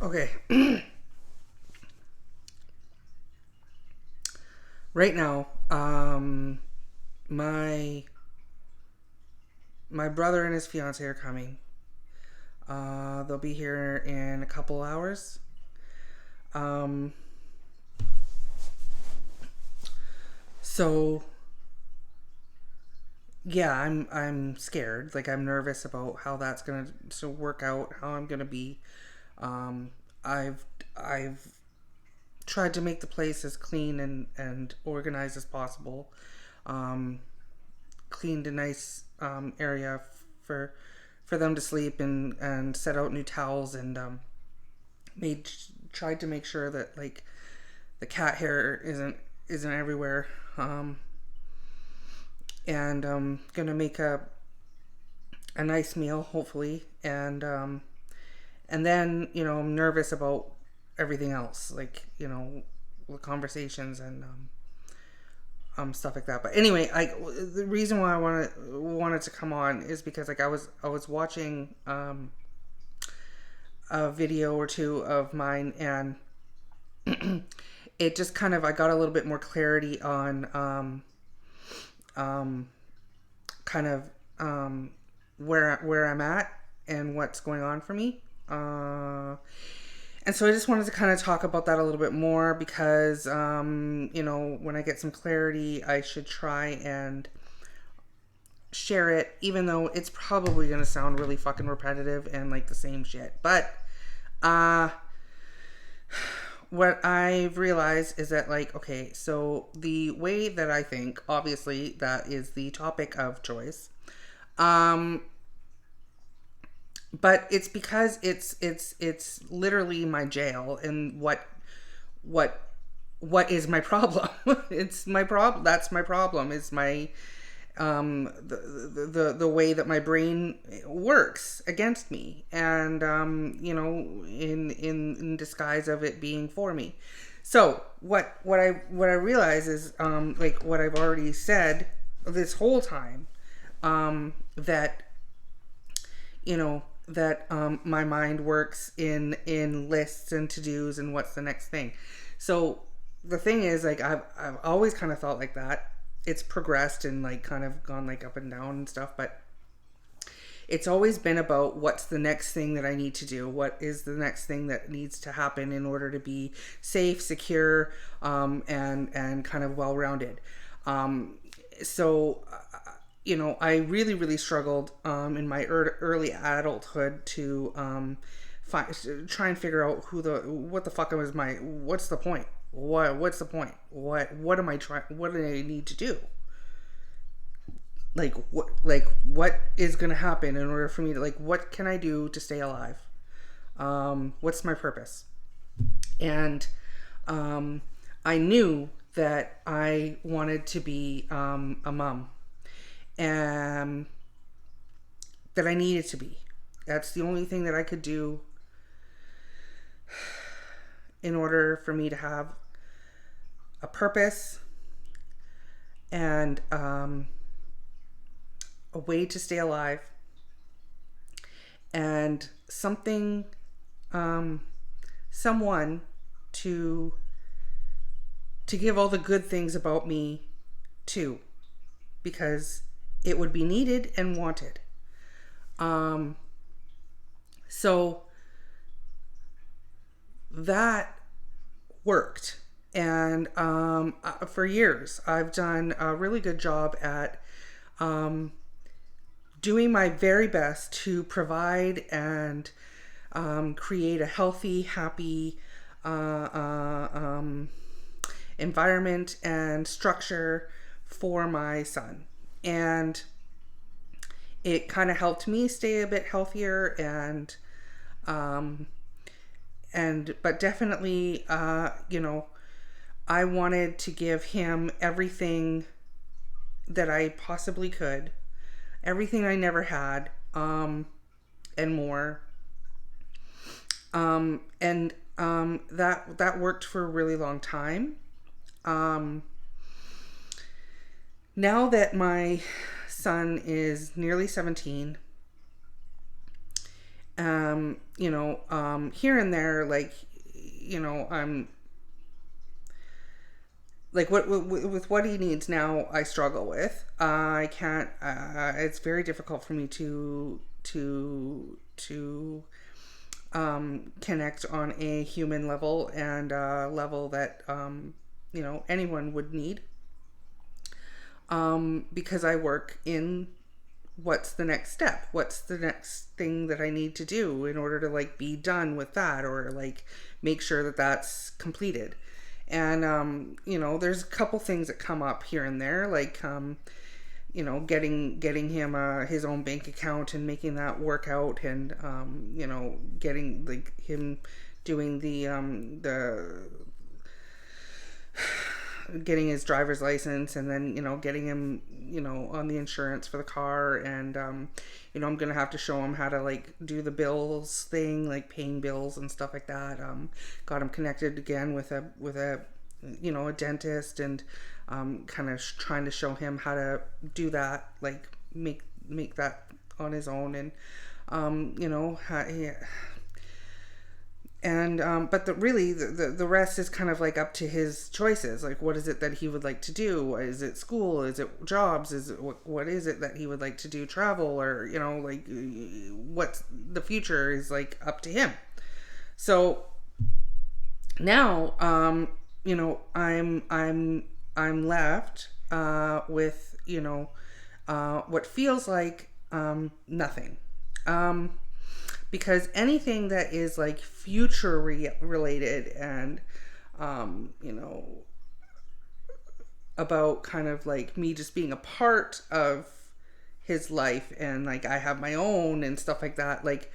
Okay. Right now, my my brother and his fiance are coming. They'll be here in a couple hours. Um, so yeah, I'm scared. Like I'm nervous about how that's gonna to work out. How I'm gonna be. Um, I've tried to make the place as clean and organized as possible. Um, Cleaned a nice area for for them to sleep and set out new towels and made tried to make sure that like the cat hair isn't everywhere. And gonna make a nice meal hopefully, and then I'm nervous about everything else, like the conversations and stuff like that. But anyway, the reason why I wanted to come on is because like I was watching a video or two of mine, and it just kind of I got a little bit more clarity on um, kind of where I'm at and what's going on for me. And so I just wanted to kind of talk about that a little bit more because, when I get some clarity, I should try and share it, even though it's probably going to sound really fucking repetitive and like the same shit. But uh, what I've realized is that, like, okay, so the way that I think, obviously, that is the topic of choice. Um, but it's because it's literally my jail, and what what is my problem. It's my problem. That's my problem. Is my the way that my brain works against me, and in disguise of it being for me. So what I realize is, like what I've already said this whole time, that you know that my mind works in lists and to-dos and what's the next thing. So the thing is, like, I've always kind of thought like that. It's progressed and like kind of gone like up and down and stuff, but it's always been about what's the next thing that I need to do. What is the next thing that needs to happen in order to be safe, secure, and kind of well-rounded. So I really, really struggled in my early adulthood to try and figure out what the fuck was what's the point? What's the point? What am I trying? What do I need to do? What is going to happen in order for me to, like, what can I do to stay alive? What's my purpose? And I knew that I wanted to be a mom, and that I needed to be. That's the only thing that I could do in order for me to have a purpose and a way to stay alive, and someone to give all the good things about me to, because it would be needed and wanted. So that worked. And for years, I've done a really good job at doing my very best to provide and create a healthy, happy environment and structure for my son. And it kind of helped me stay a bit healthier, but definitely, I wanted to give him everything that I possibly could, everything I never had, and more. That worked for a really long time. Now that my son is nearly 17, Here and there, like, I'm like with what he needs now, I struggle with. I can't. It's very difficult for me to connect on a human level and level that anyone would need. Because I work in what's the next step, what's the next thing that I need to do in order to like be done with that, or like make sure that that's completed. And there's a couple things that come up here and there, like getting him his own bank account and making that work out, and getting like him doing the getting his driver's license, and then getting him on the insurance for the car, and I'm gonna have to show him how to like do the bills thing, like paying bills and stuff like that. Got him connected again with a dentist, and kind of trying to show him how to do that, like make that on his own, and but the rest is kind of like up to his choices. Like, what is it that he would like to do? Is it school? Is it jobs? Is it what is it that he would like to do? Travel, or like what's the future is like up to him. So now, I'm left with what feels like nothing. Because anything that is like future related, and about kind of like me just being a part of his life, and like I have my own and stuff like that, like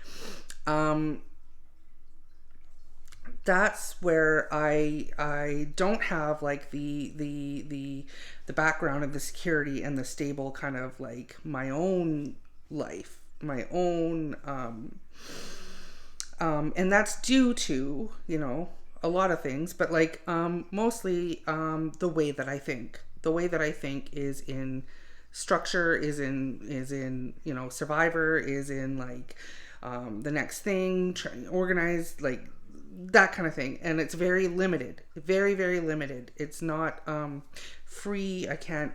that's where I don't have like the background of the security and the stable kind of like my own life, my own and that's due to a lot of things, but like mostly the way that I think. The way that I think is in structure, is in Survivor, is in like the next thing, organized, like that kind of thing. And it's very limited, very, very limited. It's not free. I can't,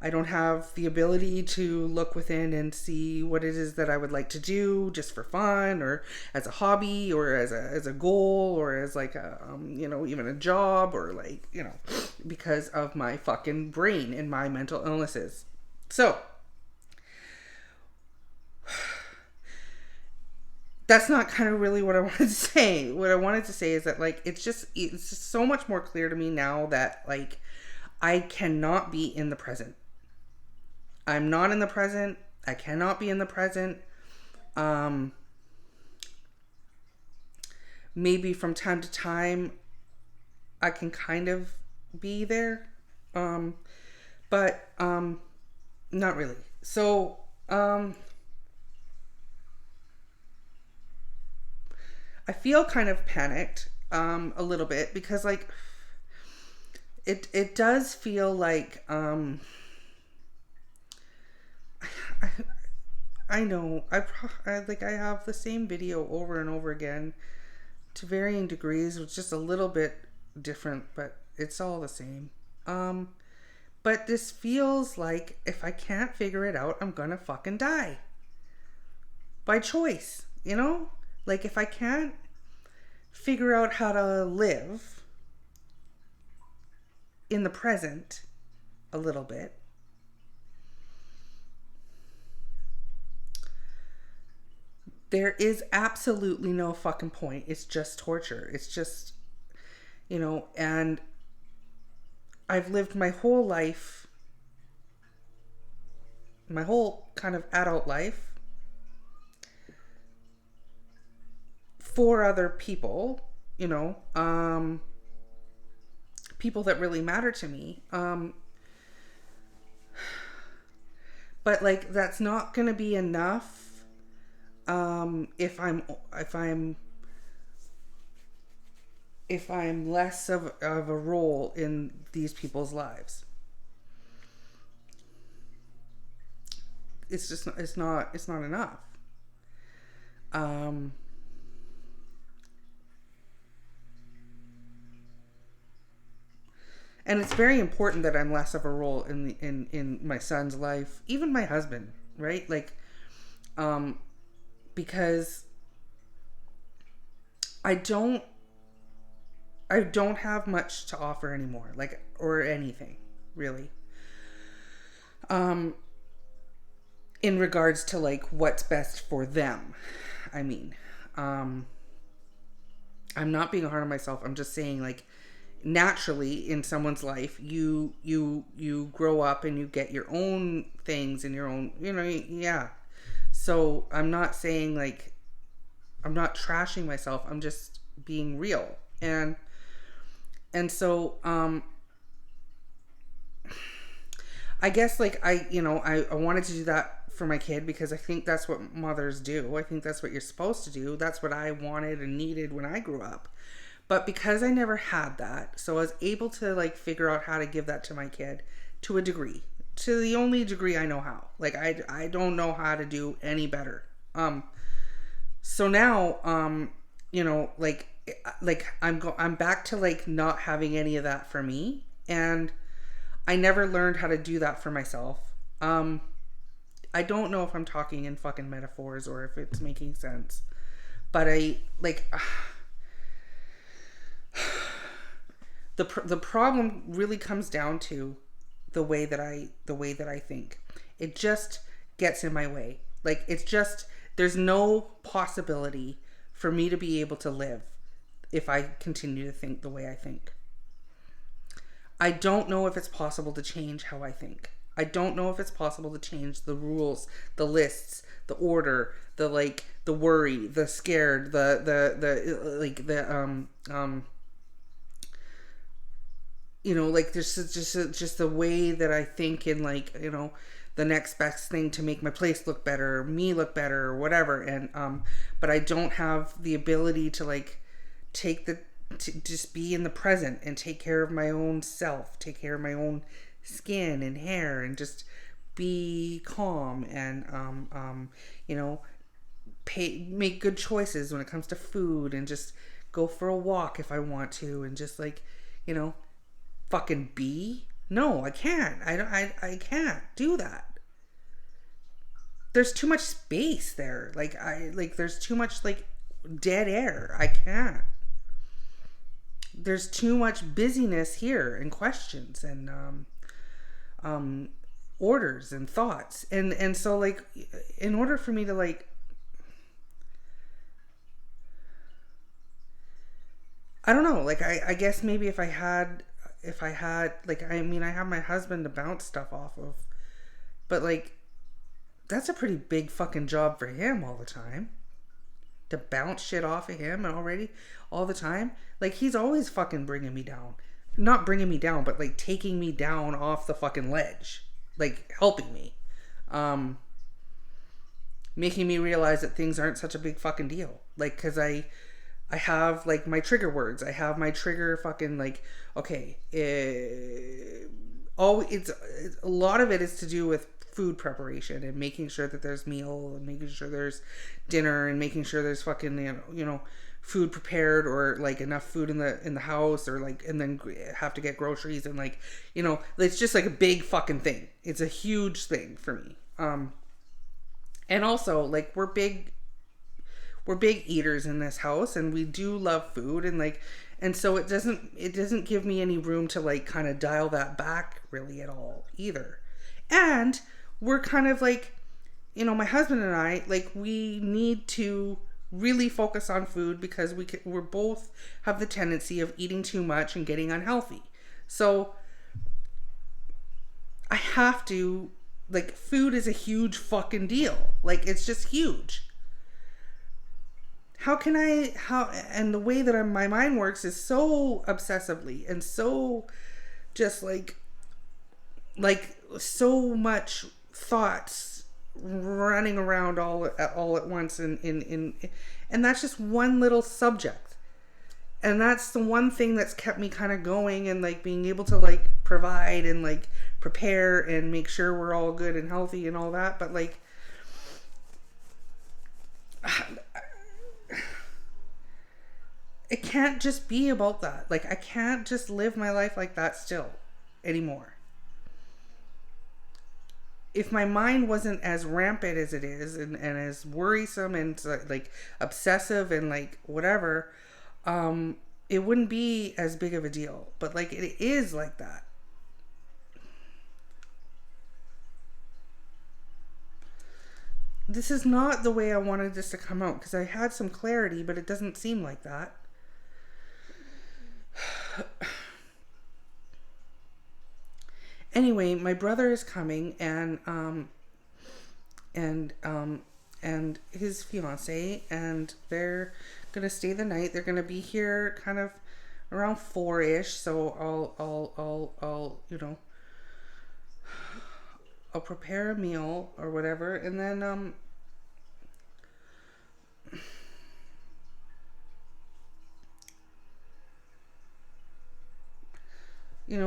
I don't have the ability to look within and see what it is that I would like to do just for fun, or as a hobby, or as a goal, or as like a even a job, or like because of my fucking brain and my mental illnesses. So that's not kind of really what I wanted to say. What I wanted to say is that like it's just so much more clear to me now that like I cannot be in the present. I'm not in the present. I cannot be in the present. Maybe from time to time I can kind of be there. But not really. So I feel kind of panicked a little bit, because like it does feel like I know I have the same video over and over again to varying degrees, with just a little bit different, but it's all the same. But this feels like if I can't figure it out, I'm gonna fucking die by choice, like if I can't figure out how to live in the present a little bit, there is absolutely no fucking point. It's just torture. It's just, and I've lived my whole life, my whole kind of adult life, for other people, people that really matter to me. But like, that's not going to be enough if I'm less of a role in these people's lives. It's not enough. Um, and it's very important that I'm less of a role in my son's life, even my husband, right? Like, because I don't have much to offer anymore, like, or anything really. In regards to like what's best for them. I mean, I'm not being hard on myself. I'm just saying, like, naturally in someone's life, you grow up and you get your own things and your own, yeah. So I'm not saying, like, I'm not trashing myself. I'm just being real. And so I guess, like, I wanted to do that for my kid because I think that's what mothers do. I think that's what you're supposed to do. That's what I wanted and needed when I grew up. But because I never had that, so I was able to, like, figure out how to give that to my kid to a degree, to the only degree I know how. Like, I don't know how to do any better. So now, like I'm back to, like, not having any of that for me, and I never learned how to do that for myself. I don't know if I'm talking in fucking metaphors or if it's making sense, but the problem really comes down to the way that I think. It just gets in my way. Like, it's just, there's no possibility for me to be able to live if I continue to think the way I think. I don't know if it's possible to change how I think. I don't know if it's possible to change the rules, the lists, the order, the, like, the worry, the scared, like, like, there's just the way that I think, in, like, the next best thing to make my place look better, me look better, or whatever. And but I don't have the ability to, like, to just be in the present and take care of my own self, take care of my own skin and hair, and just be calm and make good choices when it comes to food, and just go for a walk if I want to, and just, like, fucking be. No, I can't. I can't do that. There's too much space there. Like, there's too much, like, dead air. I can't. There's too much busyness here, and questions, and orders and thoughts, and so, like, in order for me to, like, I don't know, like, I guess maybe if I had, like, I mean, I have my husband to bounce stuff off of, but, like, that's a pretty big fucking job for him all the time, to bounce shit off of him already all the time. Like, he's always fucking bringing me down. Not bringing me down, but, like, taking me down off the fucking ledge. Like, helping me. Making me realize that things aren't such a big fucking deal. Like, because I have, like, my trigger words. I have my trigger fucking, like, okay, a lot of it is to do with food preparation and making sure that there's meal, and making sure there's dinner, and making sure there's fucking, food prepared, or, like, enough food in the house, or, like, and then have to get groceries, and, like, it's just, like, a big fucking thing. It's a huge thing for me. And also, like, we're big eaters in this house, and we do love food, and, like, and so it doesn't give me any room to, like, kind of dial that back really at all either. And we're kind of, like, my husband and I, like, we need to really focus on food because we're both have the tendency of eating too much and getting unhealthy. So I have to, like, food is a huge fucking deal. Like, it's just huge. And the way that my mind works is so obsessively, and so just like so much thoughts running around all at once, and that's just one little subject, and that's the one thing that's kept me kind of going, and, like, being able to, like, provide and, like, prepare and make sure we're all good and healthy and all that. But, like, can't just be about that. Like, I can't just live my life like that still anymore. If my mind wasn't as rampant as it is, and as worrisome and like obsessive and like whatever, it wouldn't be as big of a deal. But like, it is like that. This is not the way I wanted this to come out, because I had some clarity, but it doesn't seem like that. Anyway, my brother is coming, and his fiance, and they're gonna stay the night. They're gonna be here kind of around 4-ish. So I'll I'll prepare a meal or whatever, and then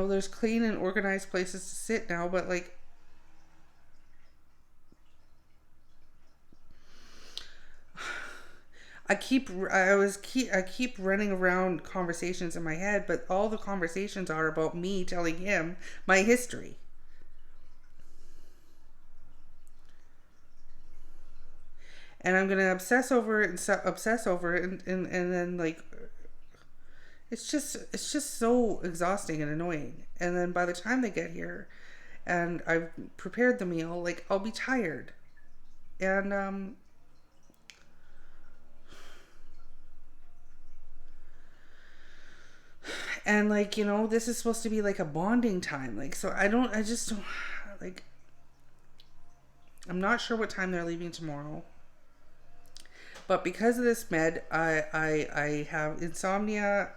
there's clean and organized places to sit now, but like, I keep running around conversations in my head, but all the conversations are about me telling him my history. And I'm gonna obsess over it, and then like, it's just so exhausting and annoying. And then by the time they get here and I've prepared the meal, like, I'll be tired. And like, this is supposed to be like a bonding time. Like, so I just don't, like, I'm not sure what time they're leaving tomorrow. But because of this med, I have insomnia.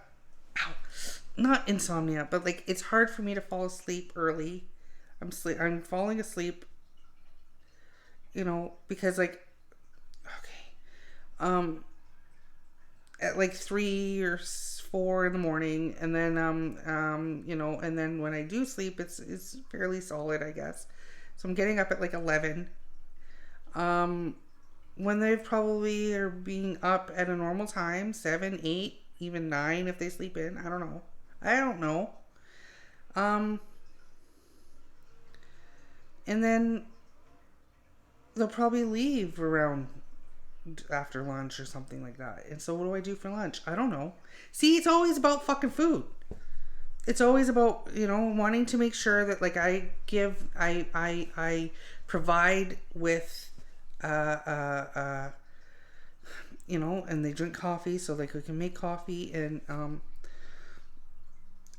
Ow. Not insomnia, but like, it's hard for me to fall asleep early. I'm falling asleep, because like, okay, at like 3 or 4 in the morning, and then and then when I do sleep, it's fairly solid, I guess. So I'm getting up at like 11. When they probably are being up at a normal time, 7, 8, even 9 if they sleep in. I don't know. And then they'll probably leave around after lunch or something like that. And so what do I do for lunch? I don't know. See, it's always about fucking food. It's always about, wanting to make sure that like I provide with and they drink coffee, so like we can make coffee. And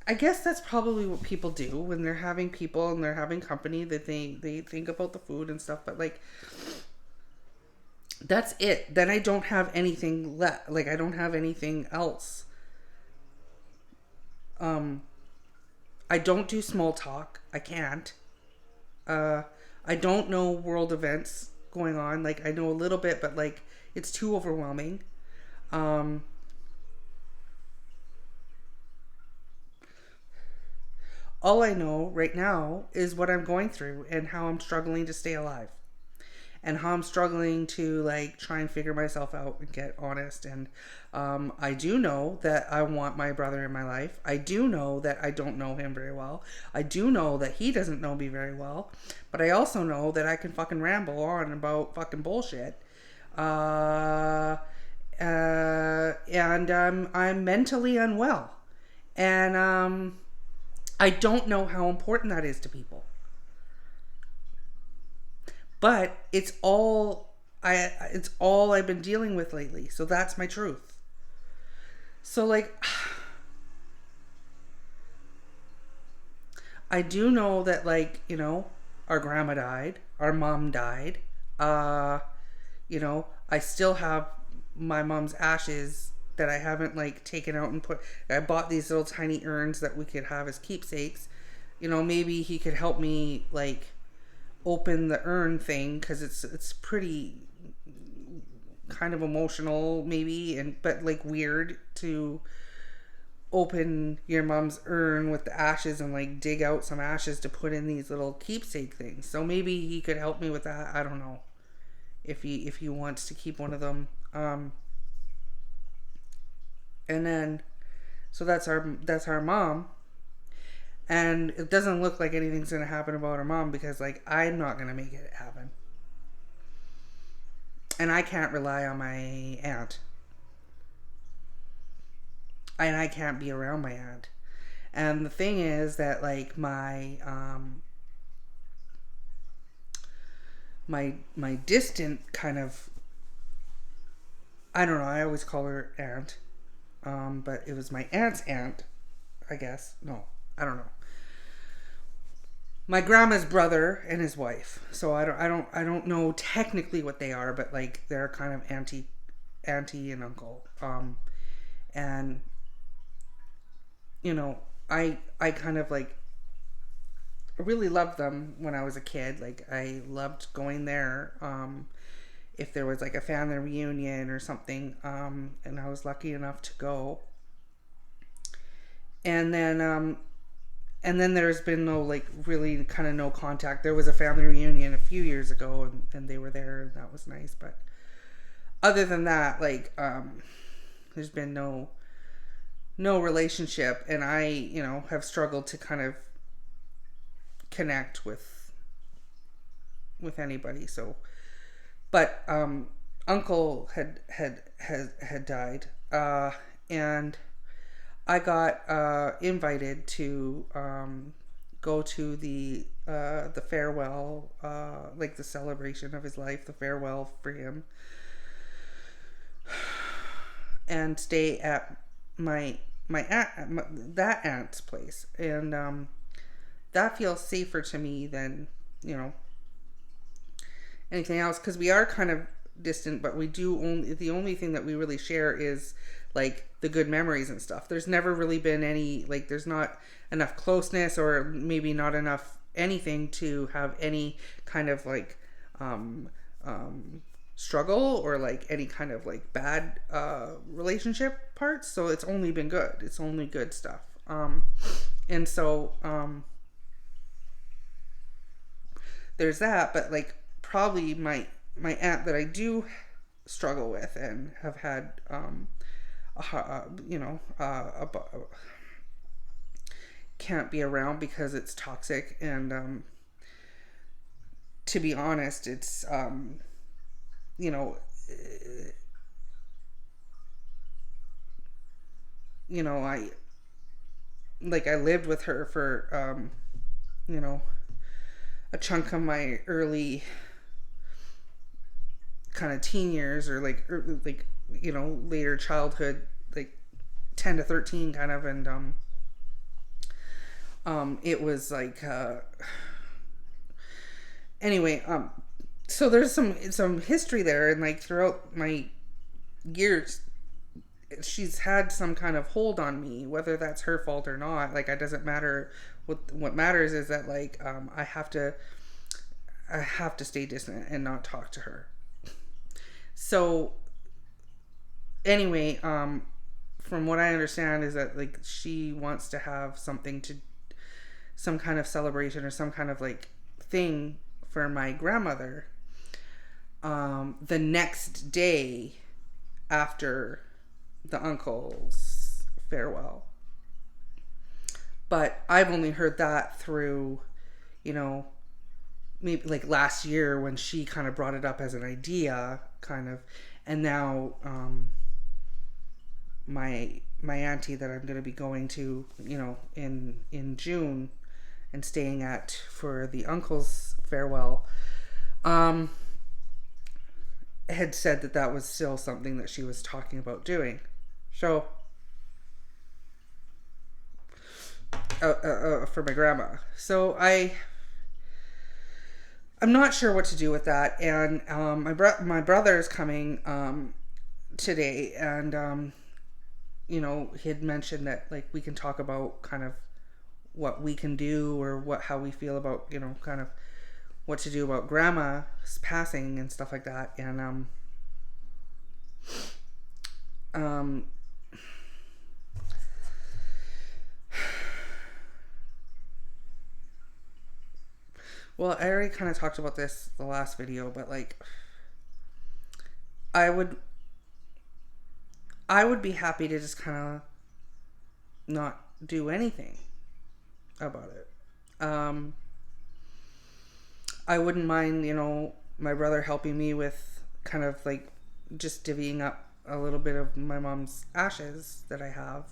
I guess that's probably what people do when they're having people and they're having company, that they think about the food and stuff. But like, that's it. Then I don't have anything left. Like, I don't have anything else. I don't do small talk. I can't. I don't know world events going on. Like, I know a little bit, but like, it's too overwhelming. All I know right now is what I'm going through and how I'm struggling to stay alive, and how I'm struggling to like try and figure myself out and get honest. And I do know that I want my brother in my life. I do know that I don't know him very well. I do know that he doesn't know me very well. But I also know that I can fucking ramble on about fucking bullshit. And I'm mentally unwell. And I don't know how important that is to people. But it's all I've been dealing with lately. So that's my truth. So like, I do know that like, our grandma died, our mom died. I still have my mom's ashes that I haven't like taken out and put. I bought these little tiny urns that we could have as keepsakes. Maybe he could help me like open the urn thing, because it's pretty kind of emotional maybe, but like weird to open your mom's urn with the ashes and like dig out some ashes to put in these little keepsake things. So maybe he could help me with that. I don't know if he wants to keep one of them. And then, so that's our mom. And it doesn't look like anything's going to happen about her mom because, like, I'm not going to make it happen. And I can't rely on my aunt. And I can't be around my aunt. And the thing is that, like, my distant kind of, I don't know, I always call her aunt. But it was my aunt's aunt, I guess. No, I don't know. My grandma's brother and his wife. So I don't know technically what they are, but like they're kind of auntie and uncle. And you know, I kind of like really loved them when I was a kid. Like I loved going there. If there was like a family reunion or something, and I was lucky enough to go. And then there's been no, like, really kind of no contact. There was a family reunion a few years ago, and they were there, and that was nice. But other than that, like, there's been no relationship, and I, have struggled to kind of connect with anybody. So, but uncle had died, and I got invited to go to the farewell, like the celebration of his life, the farewell for him, and stay at that aunt's place, and that feels safer to me than anything else, because we are kind of distant, but the only thing that we really share is like the good memories and stuff. There's never really been any, like, there's not enough closeness, or maybe not enough anything to have any kind of like struggle, or like any kind of like bad relationship parts. So it's only been good. It's only good stuff. And so there's that. But like probably my aunt that I do struggle with and have had can't be around because it's toxic, and to be honest, it's I lived with her for a chunk of my early kind of teen years, or later childhood, like 10 to 13 kind of, and it was like anyway, so there's some history there, and like throughout my years she's had some kind of hold on me, whether that's her fault or not. Like, it doesn't matter. What matters is that like I have to stay distant and not talk to her. So anyway, from what I understand is that like she wants to have some kind of celebration or some kind of like thing for my grandmother the next day after the uncle's farewell. But I've only heard that through, maybe like last year when she kind of brought it up as an idea, kind of, and now my auntie that I'm going to be going to, in June and staying at for the uncle's farewell, had said that was still something that she was talking about doing. So for my grandma. So I'm not sure what to do with that, and my brother's coming today, and he had mentioned that like we can talk about kind of what we can do, or how we feel about kind of what to do about grandma's passing and stuff like that, and well, I already kind of talked about this the last video, but like I I would be happy to just kind of not do anything about it. I wouldn't mind, my brother helping me with kind of like just divvying up a little bit of my mom's ashes that I have.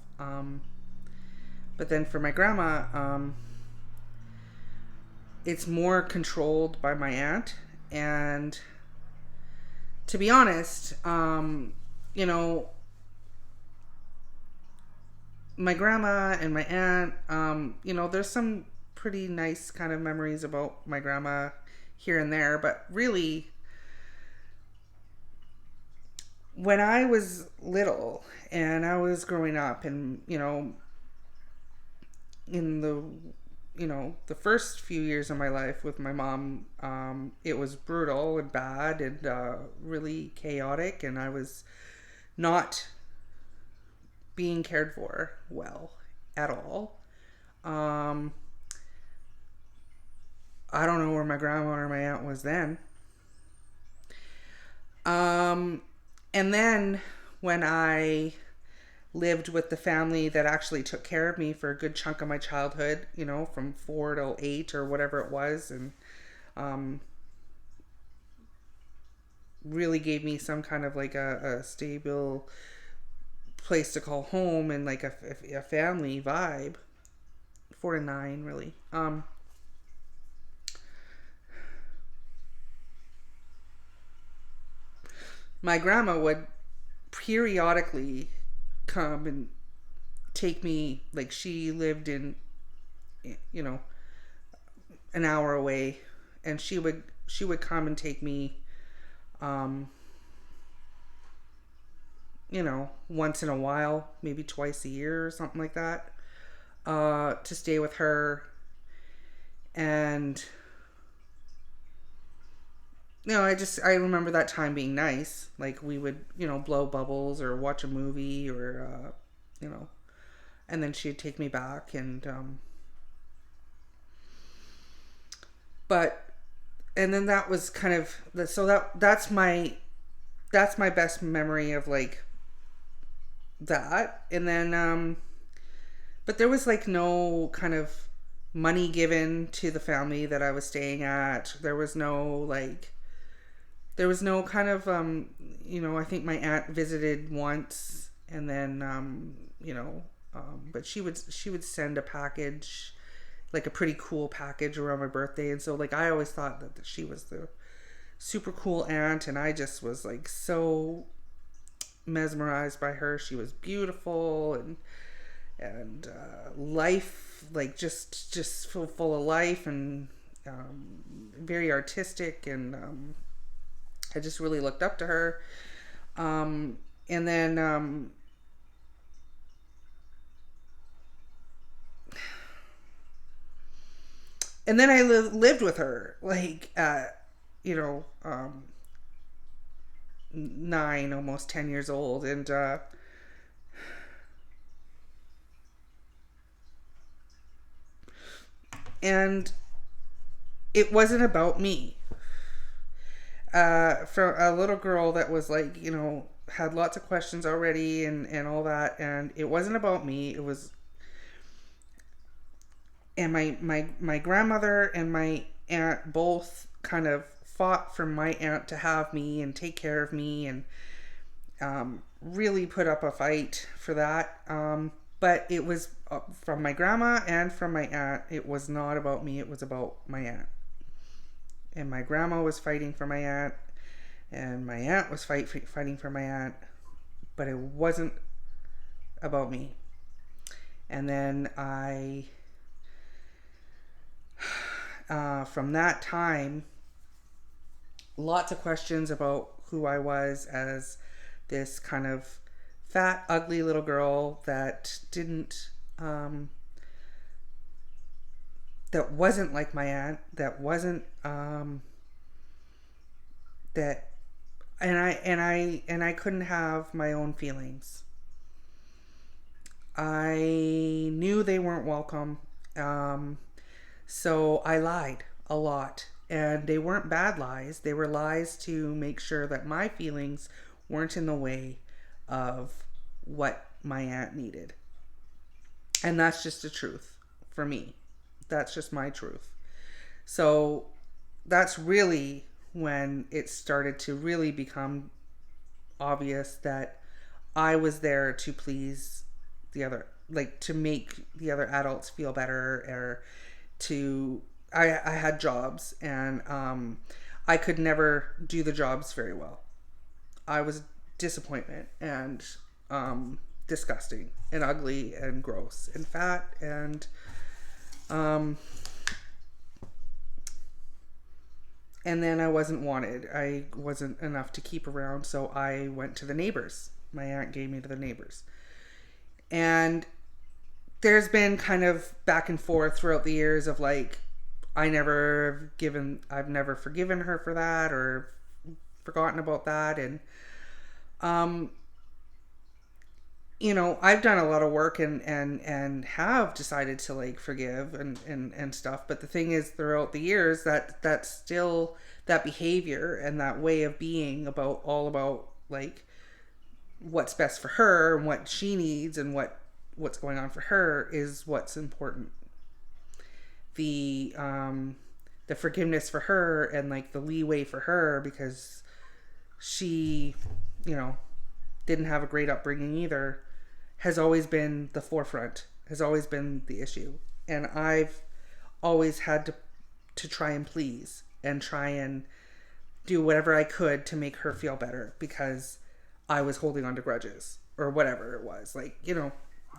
But then for my grandma, it's more controlled by my aunt. And to be honest, my grandma and my aunt, there's some pretty nice kind of memories about my grandma here and there, but really, when I was little and I was growing up and, in the first few years of my life with my mom, it was brutal and bad and really chaotic, and I was not being cared for well at all. I don't know where my grandma or my aunt was then. And then when I lived with the family that actually took care of me for a good chunk of my childhood, from 4 to 8 or whatever it was, and really gave me some kind of like a stable place to call home and like a family vibe. 4 to 9, really. My grandma would periodically come and take me, like she lived in, an hour away, and she would come and take me, once in a while, maybe twice a year or something like that, to stay with her. And I remember that time being nice. Like we would, blow bubbles or watch a movie or, and then she'd take me back and then that was kind of, so that's my best memory of like that. And then, but there was like no kind of money given to the family that I was staying at. There was no kind of, I think my aunt visited once, and then, but she would send a package, like a pretty cool package around my birthday. And so like, I always thought that she was the super cool aunt, and I just was like so mesmerized by her. She was beautiful and life, like just full of life, and very artistic, and I just really looked up to her. And then I lived with her, like, 9, almost 10 years old. And it wasn't about me. For a little girl that was like, had lots of questions already and all that. And it wasn't about me. It was, and my grandmother and my aunt both kind of fought for my aunt to have me and take care of me, and really put up a fight for that. But it was from my grandma and from my aunt. It was not about me. It was about my aunt. And my grandma was fighting for my aunt, and my aunt was fighting for my aunt, but it wasn't about me. And then from that time, lots of questions about who I was as this kind of fat, ugly little girl that didn't, that wasn't like my aunt, that wasn't, that, and I couldn't have my own feelings. I knew they weren't welcome. So I lied a lot, and they weren't bad lies. They were lies to make sure that my feelings weren't in the way of what my aunt needed. And that's just the truth for me. That's just my truth. So that's really when it started to really become obvious that I was there to please the other, like to make the other adults feel better, or to, I had jobs, and I could never do the jobs very well. I was disappointment, and disgusting and ugly and gross and fat, and then I wasn't wanted. I wasn't enough to keep around, so I went to the neighbors. My aunt gave me to the neighbors. And there's been kind of back and forth throughout the years of like, I've never forgiven her for that, or forgotten about that. And, you know, I've done a lot of work and have decided to like forgive and stuff. But the thing is, throughout the years, that's still that behavior and that way of being all about like what's best for her and what she needs and what's going on for her is what's important. The forgiveness for her and like the leeway for her, because she, you know, didn't have a great upbringing either, has always been the forefront, has always been the issue. And I've always had to try and please and try and do whatever I could to make her feel better, because I was holding on to grudges or whatever it was, like, you know,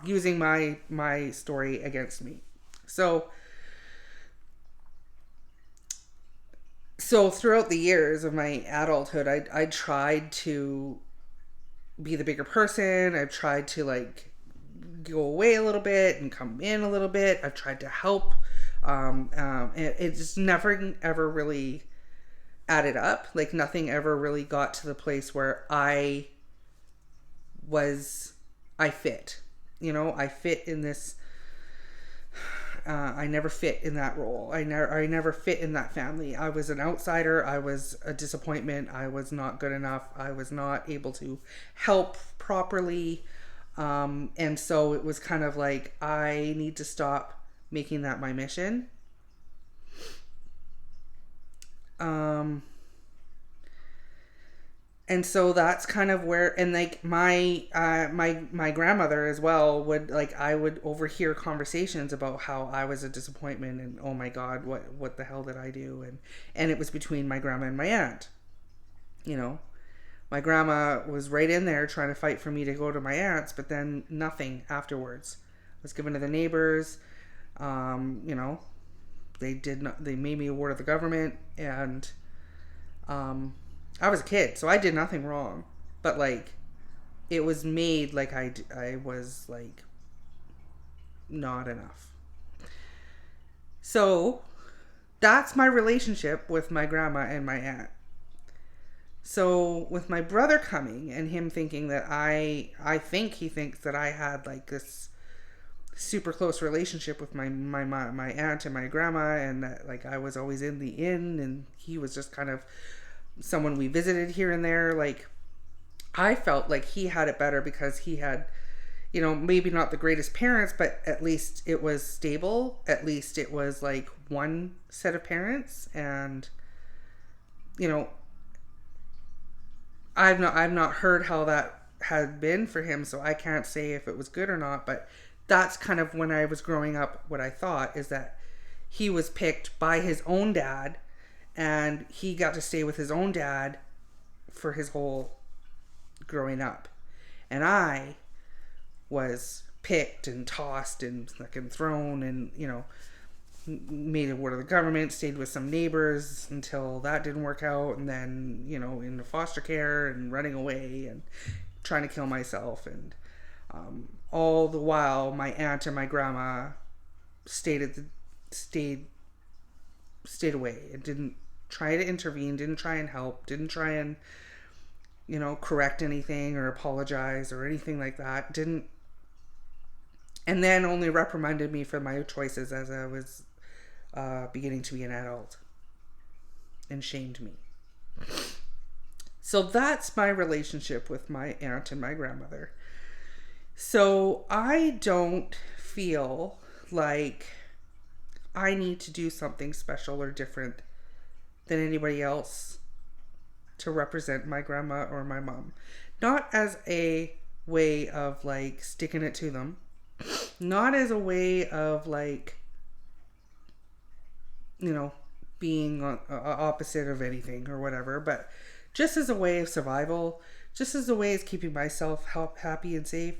using my story against me. So throughout the years of my adulthood, I tried to be the bigger person. I've tried to like go away a little bit and come in a little bit. I've tried to help. It just never ever really added up. Like nothing ever really got to the place where I fit. You know, I fit in this. I never fit in that role. I never fit in that family. I was an outsider. I was a disappointment. I was not good enough. I was not able to help properly. And so it was kind of like, I need to stop making that my mission. And so that's kind of where, and like my grandmother as well would, like, I would overhear conversations about how I was a disappointment and, oh my God, what the hell did I do? And it was between my grandma and my aunt. You know, my grandma was right in there trying to fight for me to go to my aunt's, but then nothing afterwards. I was given to the neighbors. You know, they made me a ward of the government, and, I was a kid, so I did nothing wrong. But, like, it was made like I was, like, not enough. So, that's my relationship with my grandma and my aunt. So, with my brother coming and him thinking that I think he thinks that I had, like, this super close relationship with my aunt and my grandma, and that, like, I was always in the inn, and he was just kind of someone we visited here and there. Like, I felt like he had it better because he had, you know, maybe not the greatest parents, but at least it was stable. At least it was like one set of parents. And, you know, I've not heard how that had been for him, so I can't say if it was good or not. But that's kind of when I was growing up, what I thought is that he was picked by his own dad, and he got to stay with his own dad for his whole growing up. And I was picked and tossed and fucking thrown and, you know, made a ward of the government, stayed with some neighbors until that didn't work out. And then, you know, into foster care and running away and trying to kill myself. And all the while, my aunt and my grandma stayed away and didn't try to intervene, didn't try and help, didn't try and, you know, correct anything or apologize or anything like that. Didn't. And then only reprimanded me for my choices as I was beginning to be an adult, and shamed me. So that's my relationship with my aunt and my grandmother. So I don't feel like I need to do something special or different than anybody else to represent my grandma or my mom. Not as a way of like sticking it to them, not as a way of like, you know, being opposite of anything or whatever, but just as a way of survival, just as a way of keeping myself happy and safe.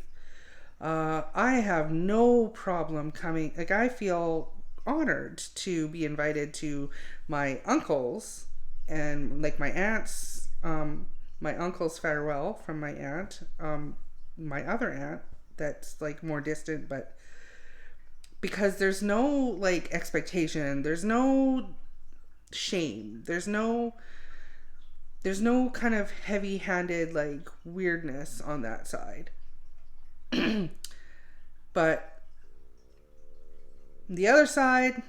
I have no problem coming. Like, I feel honored to be invited to my uncle's and like my aunt's, my uncle's farewell from my aunt, my other aunt that's like more distant, but because there's no like expectation, there's no shame, there's no kind of heavy-handed like weirdness on that side. But the other side,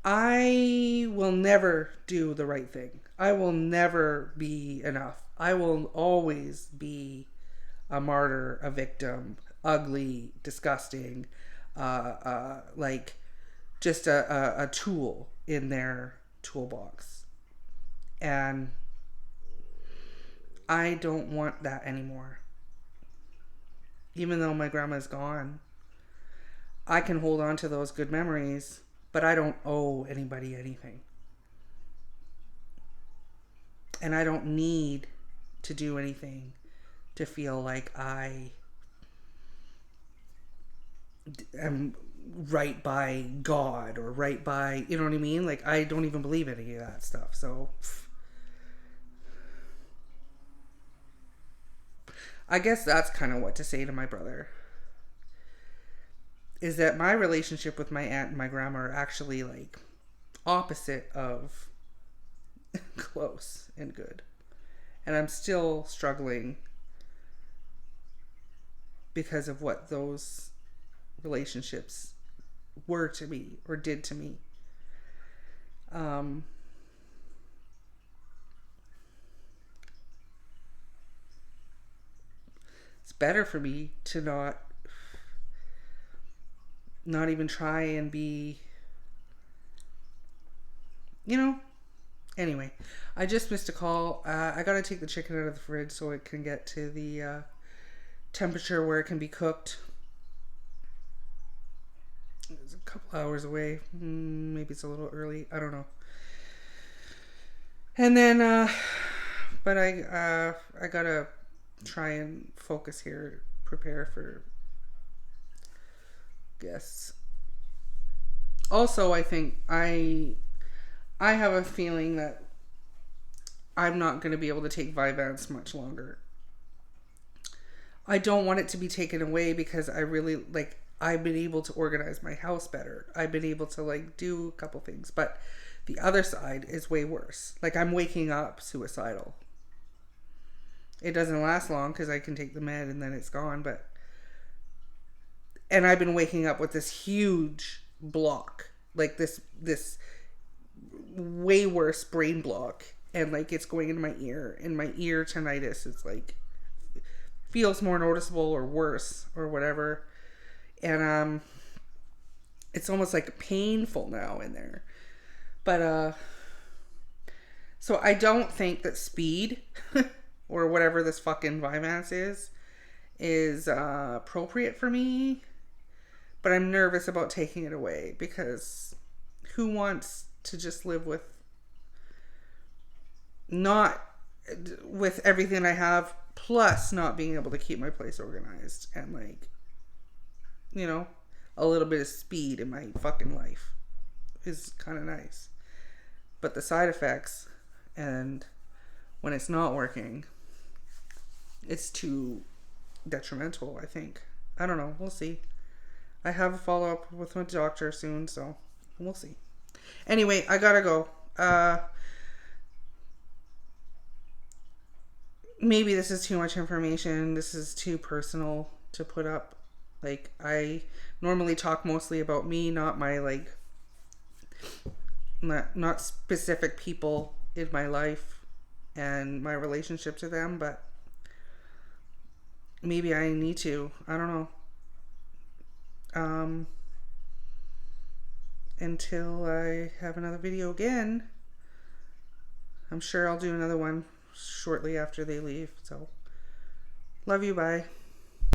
I will never do the right thing. I will never be enough. I will always be a martyr, a victim, ugly, disgusting, like just a tool in their toolbox. And I don't want that anymore. Even though my grandma's gone, I can hold on to those good memories, but I don't owe anybody anything. And I don't need to do anything to feel like I am right by God or right by, you know what I mean? Like, I don't even believe any of that stuff. So I guess that's kind of what to say to my brother. Is that my relationship with my aunt and my grandma are actually like opposite of close and good. And I'm still struggling because of what those relationships were to me or did to me. It's better for me to not even try and be, you know. Anyway, I just missed a call. I gotta take the chicken out of the fridge so it can get to the temperature where it can be cooked. It's a couple hours away. Maybe it's a little early. I don't know. And then, but I gotta try and focus here, prepare for guests. Also, I think I have a feeling that I'm not going to be able to take Vyvanse much longer. I don't want it to be taken away because I really, like, I've been able to organize my house better. I've been able to, like, do a couple things. But the other side is way worse. Like, I'm waking up suicidal. It doesn't last long because I can take the med and then it's gone. And I've been waking up with this huge block. Like, this way worse brain block. And, like, it's going into my ear. And my ear tinnitus is, like, feels more noticeable or worse or whatever. And it's almost like painful now in there. But so I don't think that speed or whatever this fucking Vyvanse is appropriate for me. But I'm nervous about taking it away because who wants to just live with everything I have, plus not being able to keep my place organized and, like, you know, a little bit of speed in my fucking life is kind of nice. But the side effects, and when it's not working, it's too detrimental, I think. I don't know. We'll see. I have a follow-up with my doctor soon, so we'll see. Anyway, I gotta go. Maybe this is too much information. This is too personal to put up. Like, I normally talk mostly about me, not my, like, not specific people in my life and my relationship to them, but maybe I need to. I don't know. Until I have another video again. I'm sure I'll do another one shortly after they leave. So, love you, bye.